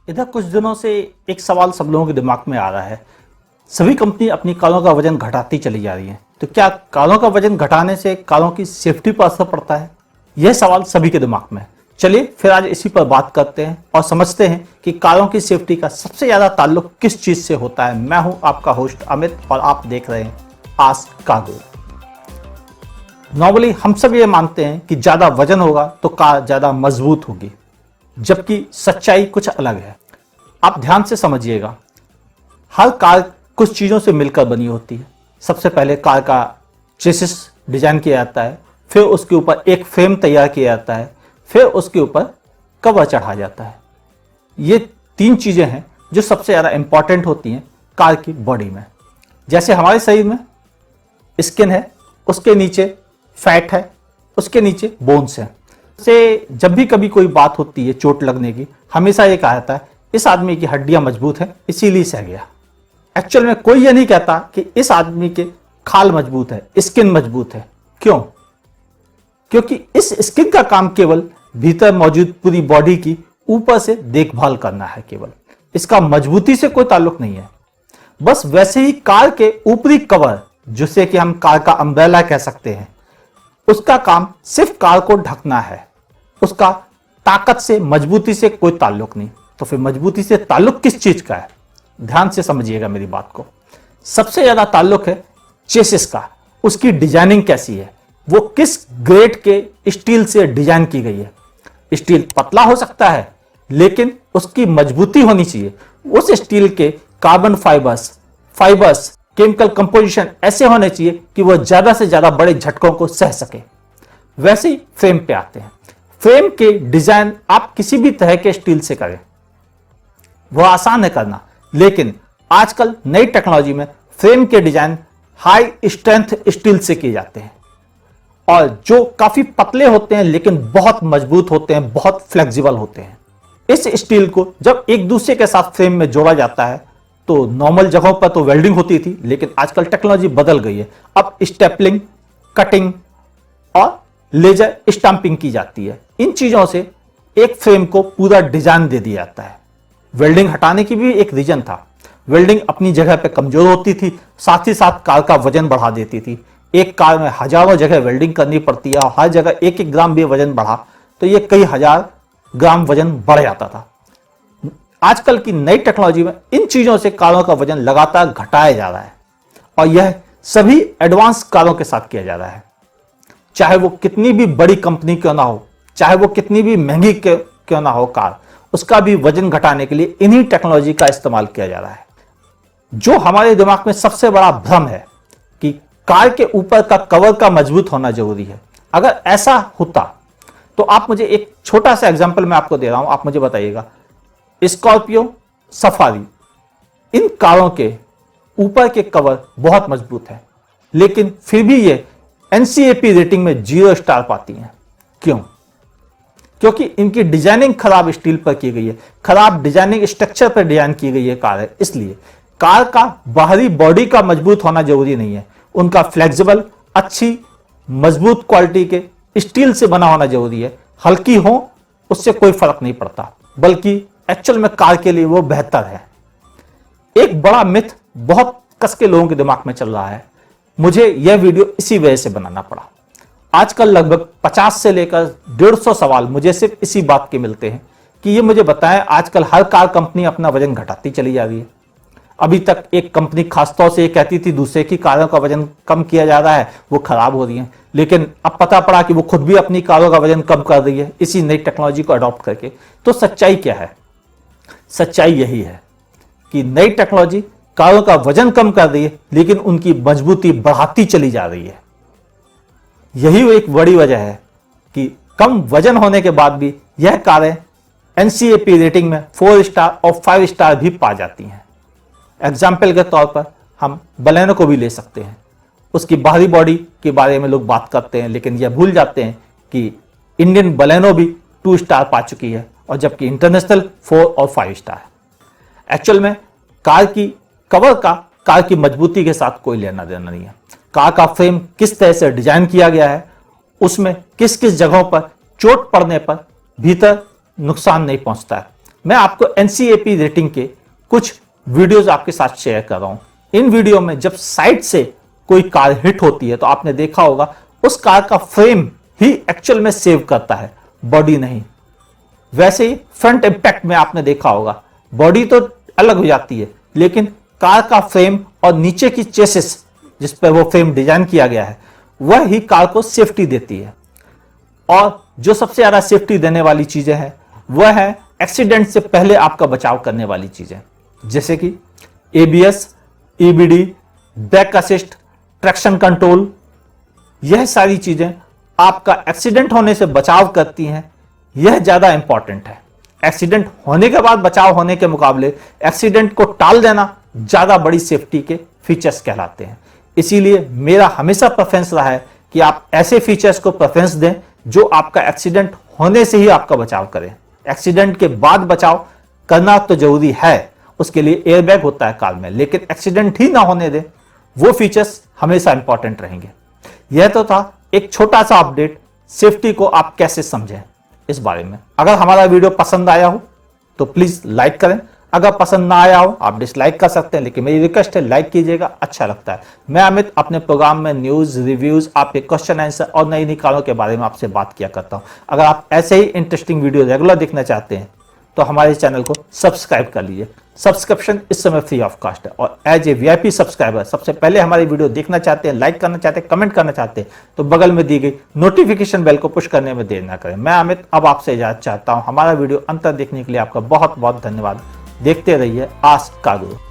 इधर कुछ दिनों से एक सवाल सब लोगों के दिमाग में आ रहा है। सभी कंपनी अपनी कारों का वजन घटाती चली जा रही हैं, तो क्या कारों का वजन घटाने से कारों की सेफ्टी पर असर पड़ता है? यह सवाल सभी के दिमाग में है। चलिए फिर आज इसी पर बात करते हैं और समझते हैं कि कारों की सेफ्टी का सबसे ज्यादा ताल्लुक किस चीज से होता है। मैं हूं आपका होस्ट अमित और आप देख रहे हैं आस्क कार्गो। नॉर्मली हम सब ये मानते हैं कि ज्यादा वजन होगा तो कार ज्यादा मजबूत होगी, जबकि सच्चाई कुछ अलग है। आप ध्यान से समझिएगा। हर कार कुछ चीजों से मिलकर बनी होती है। सबसे पहले कार का चेसिस डिजाइन किया जाता है, फिर उसके ऊपर एक फ्रेम तैयार किया जाता है, फिर उसके ऊपर कवर चढ़ा जाता है। ये तीन चीजें हैं जो सबसे ज्यादा इंपॉर्टेंट होती हैं कार की बॉडी में। जैसे हमारे शरीर में स्किन है, उसके नीचे फैट है, उसके नीचे बोन्स हैं। से जब भी कभी कोई बात होती है चोट लगने की, हमेशा ये कहा जाता है इस आदमी की हड्डियां मजबूत हैं इसीलिए सह गया। एक्चुअल में कोई ये नहीं कहता कि इस आदमी के खाल मजबूत है, स्किन मजबूत है। क्यों? क्योंकि इस स्किन का काम केवल भीतर मौजूद पूरी बॉडी की ऊपर से देखभाल करना है, केवल इसका मजबूती से कोई ताल्लुक नहीं है। बस वैसे ही कार के ऊपरी कवर, जिसे कि हम कार का अम्ब्रेला कह सकते हैं, उसका काम सिर्फ कार को ढकना है। उसका ताकत से, मजबूती से कोई ताल्लुक नहीं। तो फिर मजबूती से ताल्लुक किस चीज का है? ध्यान से समझिएगा मेरी बात को। सबसे ज्यादा ताल्लुक है चेसिस का। उसकी डिजाइनिंग कैसी है, वो किस ग्रेड के स्टील से डिजाइन की गई है। स्टील पतला हो सकता है, लेकिन उसकी मजबूती होनी चाहिए। उस स्टील के कार्बन फाइबर्स केमिकल कंपोजिशन ऐसे होने चाहिए कि वह ज्यादा से ज्यादा बड़े झटकों को सह सके। वैसे ही फ्रेम पे आते हैं। फ्रेम के डिजाइन आप किसी भी तरह के स्टील से करें, वह आसान है करना, लेकिन आजकल नई टेक्नोलॉजी में फ्रेम के डिजाइन हाई स्ट्रेंथ स्टील से किए जाते हैं, और जो काफी पतले होते हैं लेकिन बहुत मजबूत होते हैं, बहुत फ्लेक्सिबल होते हैं। इस स्टील को जब एक दूसरे के साथ फ्रेम में जोड़ा जाता है तो नॉर्मल जगहों पर तो वेल्डिंग होती थी, लेकिन आजकल टेक्नोलॉजी बदल गई है। अब स्टेपलिंग, कटिंग और लेजर स्टैंपिंग की जाती है। इन चीजों से एक फ्रेम को पूरा डिजाइन दे दिया जाता है। वेल्डिंग हटाने की भी एक रीजन था। वेल्डिंग अपनी जगह पे कमजोर होती थी, साथ ही साथ कार का वजन बढ़ा देती थी। एक कार में हजारों जगह वेल्डिंग करनी पड़ती है और हर जगह एक एक ग्राम भी वजन बढ़ा तो ये कई हजार ग्राम वजन बढ़ जाता था। आजकल की नई टेक्नोलॉजी में इन चीजों से कारों का वजन लगातार घटाया जा रहा है, और यह सभी एडवांस कारों के साथ किया जा रहा है। चाहे वो कितनी भी बड़ी कंपनी क्यों ना हो, चाहे वो कितनी भी महंगी क्यों ना हो कार, उसका भी वजन घटाने के लिए इन्हीं टेक्नोलॉजी का इस्तेमाल किया जा रहा है। जो हमारे दिमाग में सबसे बड़ा भ्रम है कि कार के ऊपर का कवर का मजबूत होना जरूरी है। अगर ऐसा होता तो आप मुझे एक छोटा सा एग्जांपल मैं आपको दे रहा हूं, आप मुझे बताइएगा। स्कॉर्पियो, सफारी, इन कारों के ऊपर के कवर बहुत मजबूत है, लेकिन फिर भी ये एनसीएपी रेटिंग में 0 स्टार पाती हैं। क्यों? क्योंकि इनकी डिजाइनिंग खराब स्टील पर की गई है, खराब डिजाइनिंग स्ट्रक्चर पर डिजाइन की गई है कार है। इसलिए कार का बाहरी बॉडी का मजबूत होना जरूरी नहीं है, उनका फ्लेक्सिबल, अच्छी मजबूत क्वालिटी के स्टील से बना होना जरूरी है। हल्की हो उससे कोई फर्क नहीं पड़ता, बल्कि एक्चुअल में कार के लिए वो बेहतर है। एक बड़ा मिथ बहुत कस के लोगों के दिमाग में चल रहा है। मुझे यह वीडियो इसी वजह से बनाना पड़ा। आजकल लगभग 50 से लेकर 150 सवाल मुझे सिर्फ इसी बात के मिलते हैं कि ये मुझे बताएं, आजकल हर कार कंपनी अपना वजन घटाती चली जा रही है। अभी तक एक कंपनी खासतौर से ये कहती थी दूसरे की कारों का वजन कम किया जा रहा है, वो खराब हो रही है, लेकिन अब पता पड़ा कि वो खुद भी अपनी कारों का वजन कम कर रही है इसी नई टेक्नोलॉजी को अडॉप्ट करके। तो सच्चाई क्या है? सच्चाई यही है कि नई टेक्नोलॉजी कारों का वजन कम कर रही है, लेकिन उनकी मजबूती बढ़ाती चली जा रही है। यही एक बड़ी वजह है कि कम वजन होने के बाद भी यह कारें एनसीएपी रेटिंग में 4 स्टार और 5 स्टार भी पा जाती हैं। एग्जाम्पल के तौर पर हम बलेनो को भी ले सकते हैं। उसकी बाहरी बॉडी के बारे में लोग बात करते हैं, लेकिन यह भूल जाते हैं कि इंडियन बलेनो भी 2 स्टार पा चुकी है, और जबकि इंटरनेशनल 4 और 5 स्टार है। एक्चुअल में कार की कवर का कार की मजबूती के साथ कोई लेना देना नहीं है। कार का फ्रेम किस तरह से डिजाइन किया गया है, उसमें किस किस जगहों पर चोट पड़ने पर भीतर नुकसान नहीं पहुंचता है। मैं आपको एनसीएपी रेटिंग के कुछ वीडियोस आपके साथ शेयर कर रहा हूं। इन वीडियो में जब साइड से कोई कार हिट होती है तो आपने देखा होगा उस कार का फ्रेम ही एक्चुअल में सेव करता है, बॉडी नहीं। वैसे ही फ्रंट इंपैक्ट में आपने देखा होगा बॉडी तो अलग हो जाती है, लेकिन कार का फ्रेम और नीचे की चेसिस जिस पर वो फ्रेम डिजाइन किया गया है वह ही कार को सेफ्टी देती है। और जो सबसे ज्यादा सेफ्टी देने वाली चीजें हैं वह है एक्सीडेंट से पहले आपका बचाव करने वाली चीजें, जैसे कि ABS, EBD, back assist, traction control. यह सारी चीजें आपका एक्सीडेंट होने से बचाव करती हैं। यह ज्यादा इंपॉर्टेंट है। एक्सीडेंट होने के बाद बचाव होने के मुकाबले एक्सीडेंट को टाल देना ज्यादा बड़ी सेफ्टी के फीचर्स कहलाते हैं। इसीलिए मेरा हमेशा प्रेफरेंस रहा है कि आप ऐसे फीचर्स को प्रेफरेंस दें जो आपका एक्सीडेंट होने से ही आपका बचाव करें। एक्सीडेंट के बाद बचाव करना तो जरूरी है, उसके लिए एयरबैग होता है कार में, लेकिन एक्सीडेंट ही ना होने दें, वो फीचर्स हमेशा इंपॉर्टेंट रहेंगे। यह तो था एक छोटा सा अपडेट, सेफ्टी को आप कैसे समझें इस बारे में। अगर हमारा वीडियो पसंद आया हो तो प्लीज लाइक करें, अगर पसंद ना आया हो आप डिसलाइक कर सकते हैं, लेकिन मेरी रिक्वेस्ट है लाइक कीजिएगा, अच्छा लगता है। मैं अमित अपने प्रोग्राम में न्यूज, रिव्यूज, आपके क्वेश्चन आंसर और नई नई कारों के बारे में आपसे बात किया करता हूं। अगर आप ऐसे ही इंटरेस्टिंग वीडियो रेगुलर देखना चाहते हैं तो हमारे चैनल को सब्सक्राइब कर लीजिए। सब्सक्रिप्शन इस समय फ्री ऑफ कॉस्ट है, और एज ए वीआईपी सब्सक्राइबर सबसे पहले हमारी वीडियो देखना चाहते हैं, लाइक करना चाहते हैं, कमेंट करना चाहते हैं तो बगल में दी गई नोटिफिकेशन बेल को पुश करने में देर ना करें। मैं अमित अब आपसे इजाजत चाहता हूं। हमारा वीडियो अंत तक देखने के लिए आपका बहुत बहुत धन्यवाद। देखते रहिए आस्क कार गुरु।